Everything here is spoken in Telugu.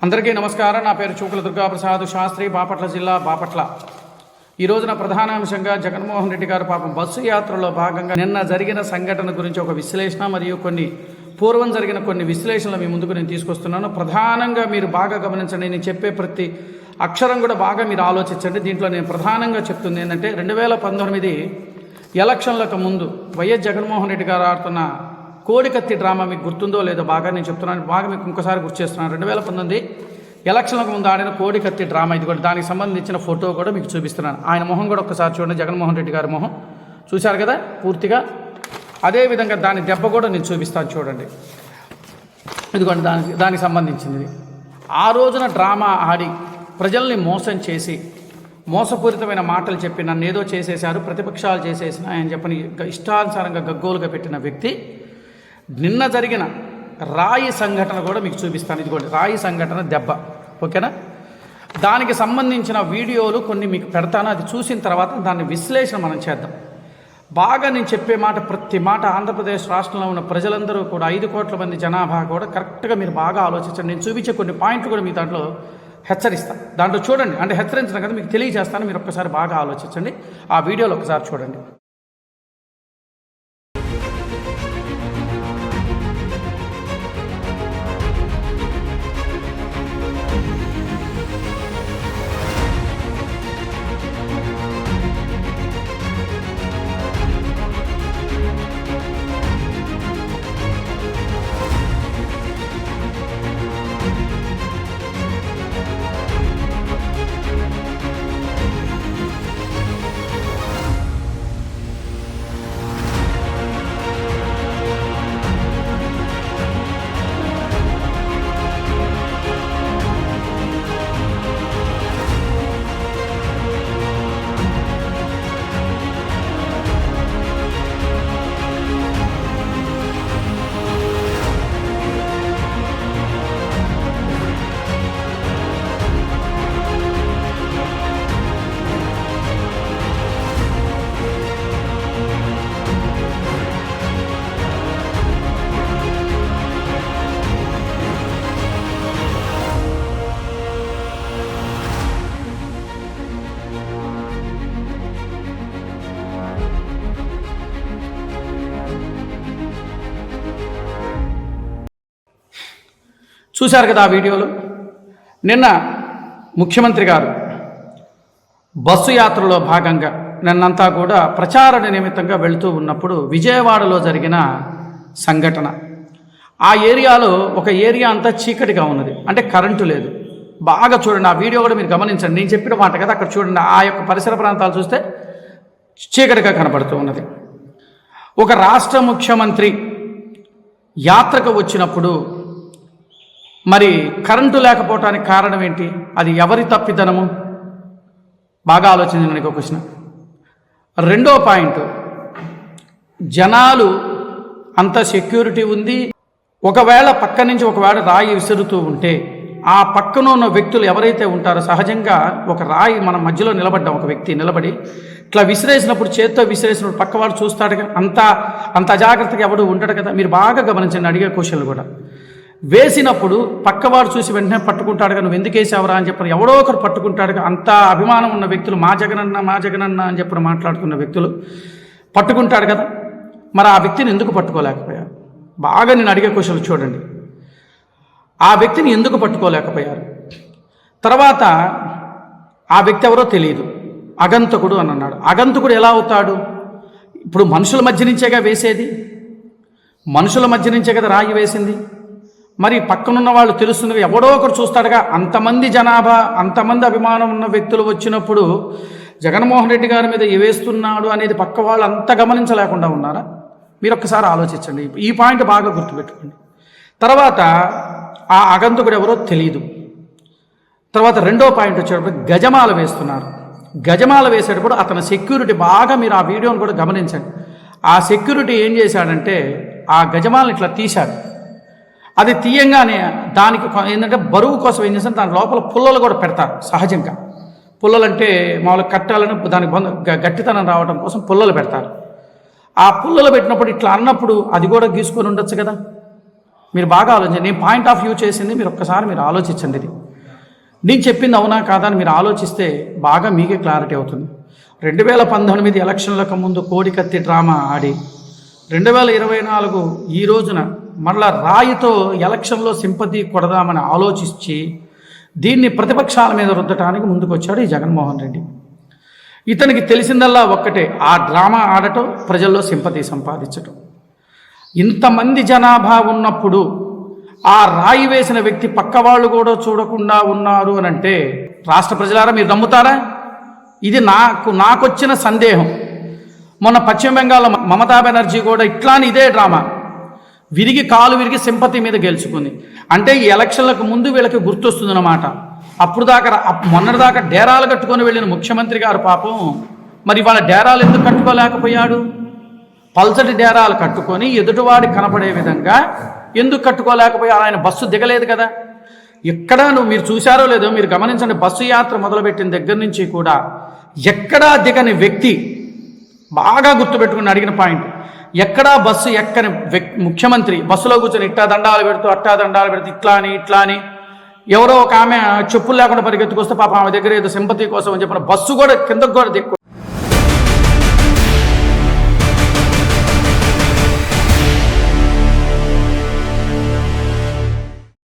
అందరికీ నమస్కారం. నా పేరు చూకుల దుర్గాప్రసాద్ శాస్త్రి, బాపట్ల జిల్లా, బాపట్ల. ఈ రోజున ప్రధాన అంశంగా జగన్మోహన్ రెడ్డి గారు పాపం బస్సు యాత్రలో భాగంగా నిన్న జరిగిన సంఘటన గురించి ఒక విశ్లేషణ మరియు పూర్వం జరిగిన కొన్ని విశ్లేషణలు మీ ముందుకు నేను తీసుకొస్తున్నాను. ప్రధానంగా మీరు బాగా గమనించండి. నేను చెప్పే ప్రతి అక్షరం కూడా బాగా మీరు ఆలోచించండి. దీంట్లో నేను ప్రధానంగా చెప్తుంది ఏంటంటే 2019 ఎలక్షన్లకు ముందు వైఎస్ జగన్మోహన్ రెడ్డి గారు ఆడుతున్న కోడికత్తి డ్రామా మీకు గుర్తుందో లేదో బాగా నేను చెప్తున్నాను. బాగా మీకు ఇంకోసారి గుర్తు చేస్తున్నాను. 2019 ఎలక్షన్లకు ముందు ఆడిన కోడికత్తి డ్రామా ఇది కూడా. దానికి సంబంధించిన ఫోటో కూడా మీకు చూపిస్తున్నాను. ఆయన మొహం కూడా ఒక్కసారి చూడండి. జగన్మోహన్ రెడ్డి గారి మొహం చూశారు కదా పూర్తిగా. అదేవిధంగా దాని దెబ్బ కూడా నేను చూపిస్తాను చూడండి. ఇదిగోండి దానికి సంబంధించింది. ఆ రోజున డ్రామా ఆడి ప్రజల్ని మోసం చేసి మోసపూరితమైన మాటలు చెప్పి నన్ను ఏదో చేసేశారు, ప్రతిపక్షాలు చేసేసిన ఆయన చెప్పని ఇష్టానుసారంగా గగ్గోలుగా పెట్టిన వ్యక్తి నిన్న జరిగిన రాయి సంఘటన కూడా మీకు చూపిస్తాను. ఇదిగోండి రాయి సంఘటన దెబ్బ, ఓకేనా? దానికి సంబంధించిన వీడియోలు కొన్ని మీకు పెడతాను. అది చూసిన తర్వాత దాన్ని విశ్లేషణ మనం చేద్దాం. బాగా నేను చెప్పే మాట ప్రతి మాట ఆంధ్రప్రదేశ్ రాష్ట్రంలో ఉన్న ప్రజలందరూ కూడా 5 కోట్ల మంది జనాభా కూడా కరెక్ట్గా మీరు బాగా ఆలోచించండి. నేను చూపించే కొన్ని పాయింట్లు కూడా మీ దాంట్లో హెచ్చరిస్తాను. దాంట్లో చూడండి, అంటే హెచ్చరించడం కదా మీకు తెలియజేస్తాను. మీరు ఒక్కసారి బాగా ఆలోచించండి. ఆ వీడియోలు ఒకసారి చూడండి. చూశారు కదా ఆ వీడియోలో. నిన్న ముఖ్యమంత్రి గారు బస్సు యాత్రలో భాగంగా నిన్నంతా కూడా ప్రచార నిమిత్తంగా వెళుతూ ఉన్నప్పుడు విజయవాడలో జరిగిన సంఘటన. ఆ ఏరియాలో ఒక ఏరియా అంతా చీకటిగా ఉన్నది, అంటే కరెంటు లేదు. బాగా చూడండి, ఆ వీడియో కూడా మీరు గమనించండి. నేను చెప్పిన మాట కదా, అక్కడ చూడండి. ఆ యొక్క పరిసర ప్రాంతాలు చూస్తే చీకటిగా కనబడుతూ ఉన్నది. ఒక రాష్ట్ర ముఖ్యమంత్రి యాత్రకు వచ్చినప్పుడు మరి కరెంటు లేకపోవటానికి కారణం ఏంటి? అది ఎవరి తప్పిదనము? బాగా ఆలోచించండి. ఒక క్వశ్చన్. రెండో పాయింట్, జనాలు అంత సెక్యూరిటీ ఉంది. ఒకవేళ పక్క నుంచి ఒకవేళ రాయి విసురుతూ ఉంటే ఆ పక్కన ఉన్న వ్యక్తులు ఎవరైతే ఉంటారో, సహజంగా ఒక రాయి మన మధ్యలో నిలబడ్డాం, ఒక వ్యక్తి నిలబడి ఇట్లా విసిరేసినప్పుడు, చేత్తో విసిరేసినప్పుడు పక్కవాడు చూస్తాడు. అంత అజాగ్రత్తగా ఎవడు ఉంటాడు కదా. మీరు బాగా గమనించండి. అడిగే క్వశ్చన్లు కూడా వేసినప్పుడు పక్కవాడు చూసి వెంటనే పట్టుకుంటాడుగా, నువ్వు ఎందుకు వేసావరా అని చెప్పి ఎవడో ఒకరు పట్టుకుంటాడుగా. అంత అభిమానం ఉన్న వ్యక్తులు, మా జగనన్న అని చెప్పి మాట్లాడుతున్న వ్యక్తులు పట్టుకుంటాడు కదా. మరి ఆ వ్యక్తిని ఎందుకు పట్టుకోలేకపోయారు? బాగా నేను అడిగే క్వశ్చన్లు చూడండి. ఆ వ్యక్తిని ఎందుకు పట్టుకోలేకపోయారు? తర్వాత ఆ వ్యక్తి ఎవరో తెలియదు, అగంతకుడు అని అన్నాడు. అగంతకుడు ఎలా అవుతాడు? ఇప్పుడు మనుషుల మధ్య నుంచేగా వేసేది, మనుషుల మధ్య నుంచే కదా రాయి వేసింది. మరి పక్కనున్న వాళ్ళు తెలుస్తుంది, ఎవడో ఒకరు చూస్తాడుగా. అంతమంది జనాభా, అంతమంది అభిమానం ఉన్న వ్యక్తులు వచ్చినప్పుడు జగన్మోహన్ రెడ్డి గారి మీద వేస్తున్నాడు అనేది పక్క వాళ్ళు అంత గమనించలేకుండా ఉన్నారా? మీరు ఒక్కసారి ఆలోచించండి. ఈ పాయింట్ బాగా గుర్తుపెట్టుకోండి. తర్వాత ఆ అగంతకుడు ఎవరో తెలియదు. తర్వాత రెండో పాయింట్ వచ్చేటప్పుడు గజమాల వేస్తున్నారు. గజమాల వేసేటప్పుడు అతని సెక్యూరిటీ, బాగా మీరు ఆ వీడియోని కూడా గమనించండి. ఆ సెక్యూరిటీ ఏం చేశాడంటే ఆ గజమాలను ఇట్లా తీశాడు. అది తీయంగానే దానికి ఏంటంటే బరువు కోసం ఏం చేస్తారు, దాని లోపల పుల్లలు కూడా పెడతారు. సహజంగా పుల్లలు అంటే మామూలుగా కట్టాలని, దానికి గట్టితనం రావడం కోసం పుల్లలు పెడతారు. ఆ పుల్లలు పెట్టినప్పుడు ఇట్లా అన్నప్పుడు అది కూడా గీసుకొని ఉండొచ్చు కదా. మీరు బాగా ఆలోచించండి. నేను పాయింట్ ఆఫ్ వ్యూ చేసింది మీరు ఒక్కసారి మీరు ఆలోచించండి. ఇది నేను చెప్పింది అవునా కాదా అని మీరు ఆలోచిస్తే బాగా మీకే క్లారిటీ అవుతుంది. 2019 ఎలక్షన్లకు ముందు కోడికత్తి డ్రామా ఆడి 2024 ఈ రోజున మళ్ళా రాయితో ఎలక్షన్లో సింపతి కొడదామని ఆలోచించి దీన్ని ప్రతిపక్షాల మీద రుద్దటానికి ముందుకొచ్చాడు ఈ జగన్మోహన్ రెడ్డి. ఇతనికి తెలిసిందల్లా ఒక్కటే, ఆ డ్రామా ఆడటం, ప్రజల్లో సింపతి సంపాదించటం. ఇంతమంది జనాభా ఉన్నప్పుడు ఆ రాయి వేసిన వ్యక్తి పక్క వాళ్ళు కూడా చూడకుండా ఉన్నారు అని అంటే రాష్ట్ర ప్రజలారా మీరు నమ్ముతారా? ఇది నాకొచ్చిన సందేహం. మొన్న పశ్చిమ బెంగాల్లో మమతా బెనర్జీ కూడా ఇట్లాని ఇదే డ్రామా కాలు విరిగి సింపతి మీద గెలుచుకుంది. అంటే ఈ ఎలక్షన్లకు ముందు వీళ్ళకి గుర్తొస్తుందన్నమాట. అప్పుడు దాకా మొన్నటిదాకా డేరాలు కట్టుకొని వెళ్ళిన ముఖ్యమంత్రి గారు పాపం మరి వాళ్ళ డేరాలు ఎందుకు కట్టుకోలేకపోయాడు? పల్చటి డేరాలు కట్టుకొని ఎదుటివాడి కనపడే విధంగా ఎందుకు కట్టుకోలేకపోయాడు? ఆయన బస్సు దిగలేదు కదా. ఎక్కడా మీరు చూశారో లేదో మీరు గమనించండి, బస్సు యాత్ర మొదలుపెట్టిన దగ్గర నుంచి కూడా ఎక్కడా దిగని వ్యక్తి, బాగా గుర్తుపెట్టుకుని అడిగిన పాయింట్, ఎక్కడా బస్సు ఎక్కని ముఖ్యమంత్రి బస్సులో కూర్చొని ఇట్టా దండాలు పెడుతూ అట్టా దండాలు పెడుతూ ఇట్లా అని ఎవరో ఒక ఆమె చెప్పులు లేకుండా పరిగెత్తుకొస్తే పాప ఆమె దగ్గర ఏదో సింపతి కోసం అని చెప్పిన బస్సు కూడా కిందకు కూడా